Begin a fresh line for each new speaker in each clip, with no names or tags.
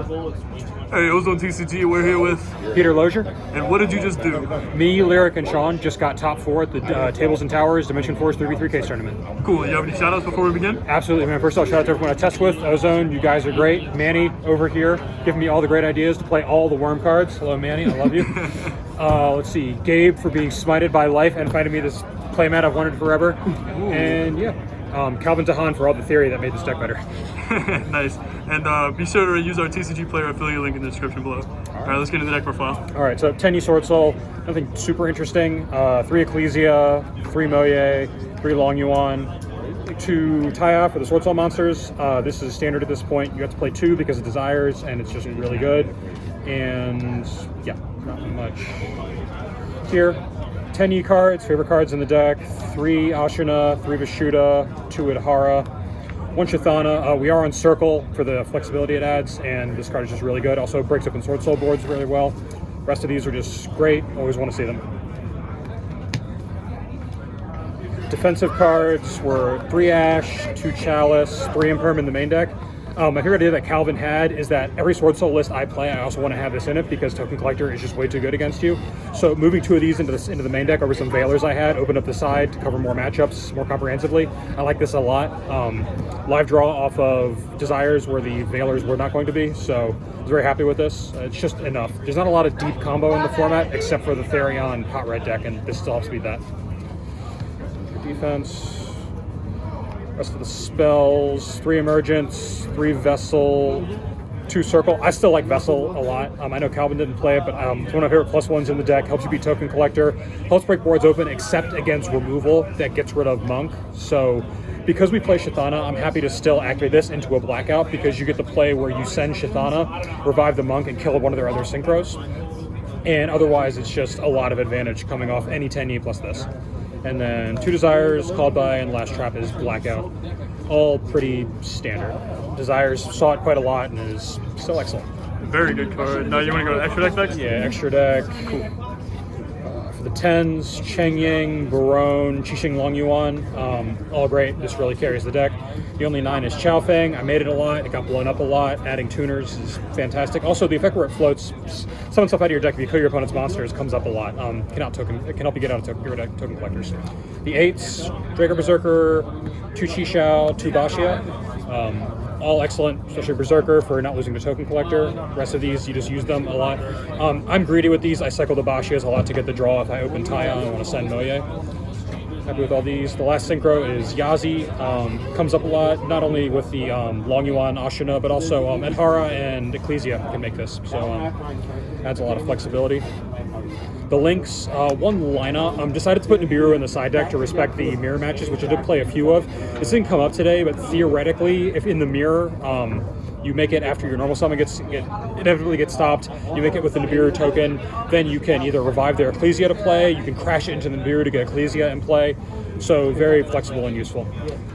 Hey, OzoneTCG, we're here with
Peter Lauziere.
And what did you just do?
Me, Lyric, and Sean just got top 4 at the Tables and Towers Dimension Force 3v3 case tournament.
Cool. You have any shout outs before we begin?
Absolutely, man. First of all, shout out to everyone I test with. Ozone, you guys are great. Manny over here giving me all the great ideas to play all the worm cards. Hello, Manny. I love you. Let's see. Gabe for being smited by life and finding me this playmat I've wanted forever. Ooh. And yeah. Calvin Tahan for all the theory that made this deck better.
Nice. And be sure to use our TCG player affiliate link in the description below. All right, let's get into the deck profile.
All right, so Tenyi Swordsoul, nothing super interesting. 3 Ecclesia, 3 Moye, 3 Long Yuan, 2 Taya for the Swordsoul monsters. This is standard at this point. You have to play 2 because of Desires, and it's just really good. And yeah, not much here. Tenyi cards, favorite cards in the deck, 3 Ashina, 3 Vishuddha, 2 Idhara, 1 Chthana. We are on Circle for the flexibility it adds, and this card is just really good. Also breaks up in Swordsoul boards really well. The rest of these are just great, always want to see them. Defensive cards were 3 Ash, 2 Chalice, 3 Imperm in the main deck. My favorite idea that Calvin had is that every Swordsoul list I play, I also want to have this in it because Token Collector is just way too good against you. So moving 2 of these into the main deck over some Veilers I had, opened up the side to cover more matchups more comprehensively. I like this a lot. Live draw off of Desires where the Veilers were not going to be, so I was very happy with this. It's just enough. There's not a lot of deep combo in the format except for the Therion Hot Red deck, and this still helps beat that. Defense. Rest of the spells, 3 Emergence, 3 Vessel, 2 Circle. I still like Vessel a lot. I know Calvin didn't play it, but it's one of my favorite +1s in the deck. Helps you beat Token Collector. Helps break boards open except against removal that gets rid of Monk. So because we play Chthana, I'm happy to still activate this into a Blackout because you get the play where you send Chthana, revive the Monk, and kill one of their other Synchros. And otherwise, it's just a lot of advantage coming off any Tenyi plus this. And then 2 Desires, Called By, and Last Trap is Blackout. All pretty standard. Desires saw it quite a lot and is still excellent.
Very good card. Now you want to go to extra deck next?
Yeah, extra deck. Cool. For the 10s, Cheng Ying, Barone, Qixing Long Yuan. All great. This really carries the deck. The only 9 is Chao Feng. I made it a lot. It got blown up a lot. Adding tuners is fantastic. Also, the effect where it floats, summon stuff out of your deck if you kill your opponent's monsters, comes up a lot. It can help you get out of your deck token collectors. The 8s, Draco Berserker, 2 Qishao, 2 Baxia. All excellent, especially Berserker for not losing the token collector. The rest of these, you just use them a lot. I'm greedy with these. I cycle the Bashias a lot to get the draw if I open Taya and I want to send Moye. Happy with all these. The last synchro is Yazi. Comes up a lot, not only with the Long Yuan Ashina, but also Idhara and Ecclesia can make this. So adds a lot of flexibility. The links, 1 Lina, decided to put Nibiru in the side deck to respect the mirror matches, which I did play a few of. This didn't come up today, but theoretically, if in the mirror, you make it after your normal summon inevitably gets stopped, you make it with the Nibiru token, then you can either revive their Ecclesia to play, you can crash it into the Nibiru to get Ecclesia in play, so very flexible and useful.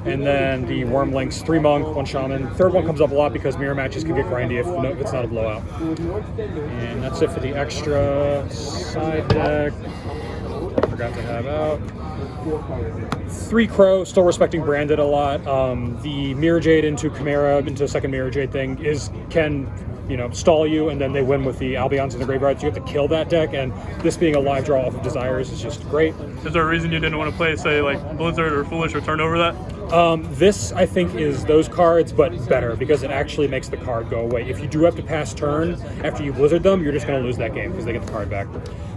And then the Worm links, 3 Monk, 1 Shaman. Third one comes up a lot because mirror matches can get grindy if it's not a blowout. And that's it for the extra side deck. I forgot to have out. 3 Crow, still respecting Branded a lot. The Mirror Jade into Chimera, into a second Mirror Jade thing can stall you, and then they win with the Albions and the Graveyards. You have to kill that deck, and this being a live draw off of Desires is just great.
Is there a reason you didn't want to play, say, like Blizzard or Foolish or turn over that?
This, I think, is those cards, but better, because it actually makes the card go away. If you do have to pass turn after you Blizzard them, you're just going to lose that game, because they get the card back.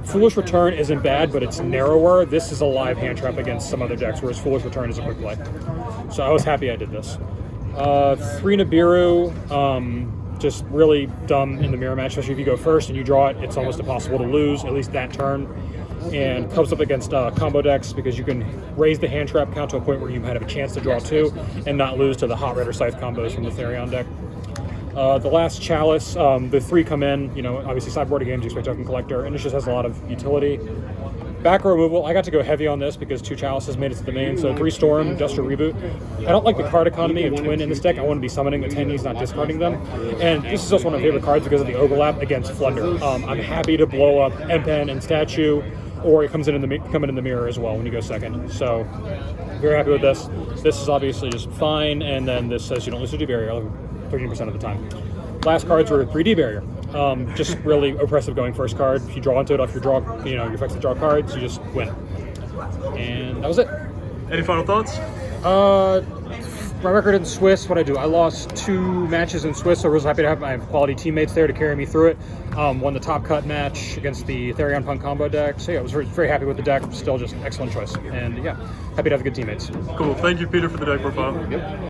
Foolish Return isn't bad, but it's narrower. This is a live hand trap against some other decks, whereas Foolish Return is a quick play. So I was happy I did this. 3 Nibiru, just really dumb in the mirror match, especially if you go first and you draw it, it's almost impossible to lose, at least that turn. And comes up against combo decks because you can raise the hand trap count to a point where you might have a chance to draw 2 and not lose to the Hot Red or Scythe combos from the Therion deck. The last Chalice, the 3 come in, obviously sideboard games, you expect Token Collector, and it just has a lot of utility. Back row removal, I got to go heavy on this because 2 Chalices made it to the main, so 3 Storm, Duster Reboot. I don't like the card economy of Twin in this deck. I want to be summoning the Tenyis, not discarding them. And this is also one of my favorite cards because of the overlap against Flunder. I'm happy to blow up Empen and Statue, or it comes in the mirror as well when you go second. So, very happy with this. This is obviously just fine, and then this says you don't lose to Duberia 13% of the time. last cards were 3D barrier. Just really oppressive going first card. If you draw into it off your draw, your effects draw cards, you just win. And that was it.
Any final thoughts?
My record in Swiss, what I do, I lost 2 matches in Swiss, so I was happy to have my quality teammates there to carry me through it. Won the top cut match against the Therion Punk combo deck. So yeah, I was very happy with the deck. Still just excellent choice. And yeah, happy to have good teammates.
Cool. Thank you, Peter, for the deck profile.
Yep.